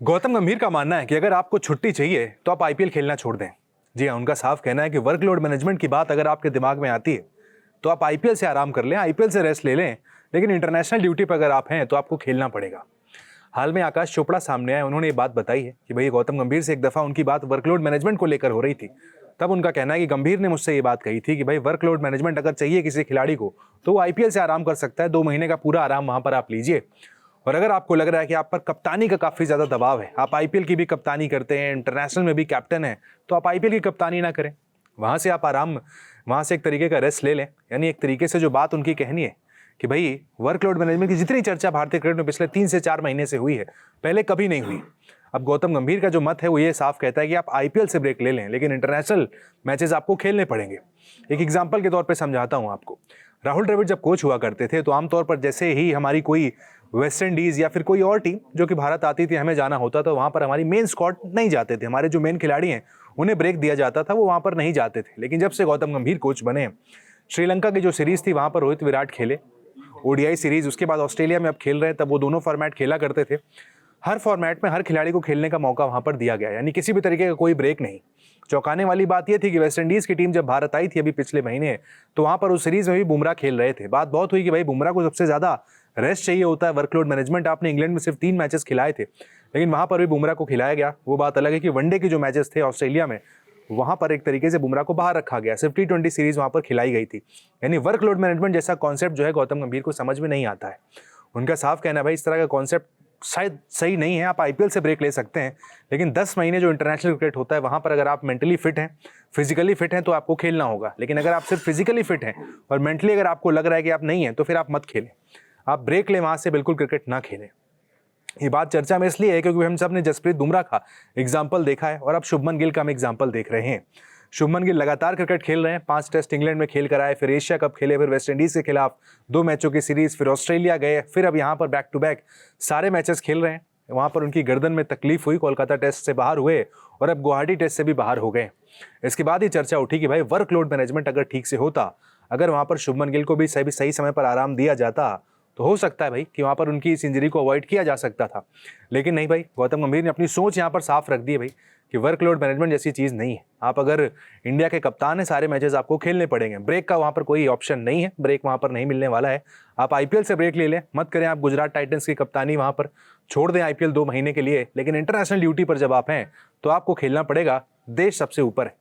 गौतम गंभीर का मानना है कि अगर आपको छुट्टी चाहिए तो आप आईपीएल खेलना छोड़ दें। जी हाँ, उनका साफ कहना है कि वर्कलोड मैनेजमेंट की बात अगर आपके दिमाग में आती है तो आप आईपीएल से आराम कर लें, आईपीएल से रेस्ट ले लें, लेकिन इंटरनेशनल ड्यूटी पर अगर आप हैं तो आपको खेलना पड़ेगा। हाल में आकाश चोपड़ा सामने आए, उन्होंने ये बात बताई है कि भाई गौतम गंभीर से एक दफा उनकी बात वर्कलोड मैनेजमेंट को लेकर हो रही थी। तब उनका कहना है कि गंभीर ने मुझसे ये बात कही थी कि भाई वर्कलोड मैनेजमेंट अगर चाहिए किसी खिलाड़ी को तो वो आईपीएल से आराम कर सकता है, 2 महीने का पूरा आराम वहां पर आप लीजिए। और अगर आपको लग रहा है कि आप पर कप्तानी का काफी ज्यादा दबाव है, आप आईपीएल की भी कप्तानी करते हैं, इंटरनेशनल में भी कैप्टन है, तो आप आईपीएल की कप्तानी ना करें। वहां से आप आराम, वहां से एक तरीके का रेस्ट ले लें। यानी एक तरीके से जो बात उनकी कहनी है कि भाई वर्कलोड मैनेजमेंट की जितनी चर्चा भारतीय क्रिकेट में पिछले 3 से 4 महीने से हुई है, पहले कभी नहीं हुई। अब गौतम गंभीर का जो मत है वो ये साफ कहता है कि आप आईपीएल से ब्रेक ले लें, लेकिन इंटरनेशनल मैचेस आपको खेलने पड़ेंगे। एक एग्जांपल के तौर पे समझाता हूं आपको। राहुल द्रविड़ जब कोच हुआ करते थे तो आमतौर पर जैसे ही हमारी कोई वेस्ट इंडीज या फिर कोई और टीम जो कि भारत आती थी, हमें जाना होता था, वहां पर हमारी मेन स्क्वाड नहीं जाते थे। हमारे जो मेन खिलाड़ी हैं उन्हें ब्रेक दिया जाता था, वो वहां पर नहीं जाते थे। लेकिन जब से गौतम गंभीर कोच बने, श्रीलंका की जो सीरीज थी वहां पर रोहित विराट खेले, ओडीआई सीरीज, उसके बाद ऑस्ट्रेलिया में अब खेल रहे हैं, तब वो दोनों फॉर्मेट खेला करते थे। हर फॉर्मेट में हर खिलाड़ी को खेलने का मौका वहां पर दिया गया, यानी किसी भी तरीके का कोई ब्रेक नहीं। चौंकाने वाली बात यह थी कि वेस्ट इंडीज की टीम जब भारत आई थी अभी पिछले महीने, तो वहां पर उस सीरीज में भी बुमराह खेल रहे थे। बात बहुत हुई कि भाई बुमराह को सबसे ज्यादा रेस्ट चाहिए होता है, वर्कलोड मैनेजमेंट। आपने इंग्लैंड में सिर्फ 3 मैचेस खिलाए थे, लेकिन वहां पर भी बुमराह को खिलाया गया। वो बात अलग है कि वनडे के जो मैचेस थे ऑस्ट्रेलिया में, वहां पर एक तरीके से बुमराह को बाहर रखा गया, सिर्फ T20 सीरीज वहां पर खिलाई गई थी। यानी वर्कलोड मैनेजमेंट जैसा कॉन्सेप्ट जो है गौतम गंभीर को समझ में नहीं आता है। उनका साफ कहना है भाई इस तरह का कॉन्सेप्ट शायद सही नहीं है। आप आईपीएल से ब्रेक ले सकते हैं, लेकिन 10 महीने जो इंटरनेशनल क्रिकेट होता है वहां पर अगर आप मेंटली फिट हैं, फिजिकली फिट हैं, तो आपको खेलना होगा। लेकिन अगर आप सिर्फ फिजिकली फिट हैं और मेंटली अगर आपको लग रहा है कि आप नहीं हैं, तो फिर आप मत खेलें, आप ब्रेक लें, वहां से बिल्कुल क्रिकेट ना खेलें। ये बात चर्चा में इसलिए है क्योंकि हम सब ने जसप्रीत बुमराह का एग्जाम्पल देखा है और अब शुभमन गिल का हम एग्जाम्पल देख रहे हैं। शुभमन गिल लगातार क्रिकेट खेल रहे हैं, 5 टेस्ट इंग्लैंड में खेल कर आए, फिर एशिया कप खेले, फिर वेस्ट इंडीज के खिलाफ 2 मैचों की सीरीज, फिर ऑस्ट्रेलिया गए, फिर अब यहाँ पर बैक टू बैक सारे मैचेस खेल रहे हैं। वहां पर उनकी गर्दन में तकलीफ हुई, कोलकाता टेस्ट से बाहर हुए और अब गुवाहाटी टेस्ट से भी बाहर हो गए। इसके बाद ही चर्चा उठी कि भाई वर्कलोड मैनेजमेंट अगर ठीक से होता, अगर वहां पर शुभमन गिल को भी सही समय पर आराम दिया जाता, तो हो सकता है भाई कि वहां पर उनकी इस इंजरी को अवॉइड किया जा सकता था। लेकिन नहीं भाई, गौतम गंभीर ने अपनी सोच यहाँ पर साफ रख दी है भाई कि वर्कलोड मैनेजमेंट जैसी चीज नहीं है। आप अगर इंडिया के कप्तान हैं, सारे मैचेस आपको खेलने पड़ेंगे, ब्रेक का वहां पर कोई ऑप्शन नहीं है, ब्रेक वहां पर नहीं मिलने वाला है। आप आईपीएल से ब्रेक ले लें, मत करें आप गुजरात टाइटंस की कप्तानी, वहां पर छोड़ दें आईपीएल 2 महीने के लिए, लेकिन इंटरनेशनल ड्यूटी पर जब आप हैं तो आपको खेलना पड़ेगा। देश सबसे ऊपर है।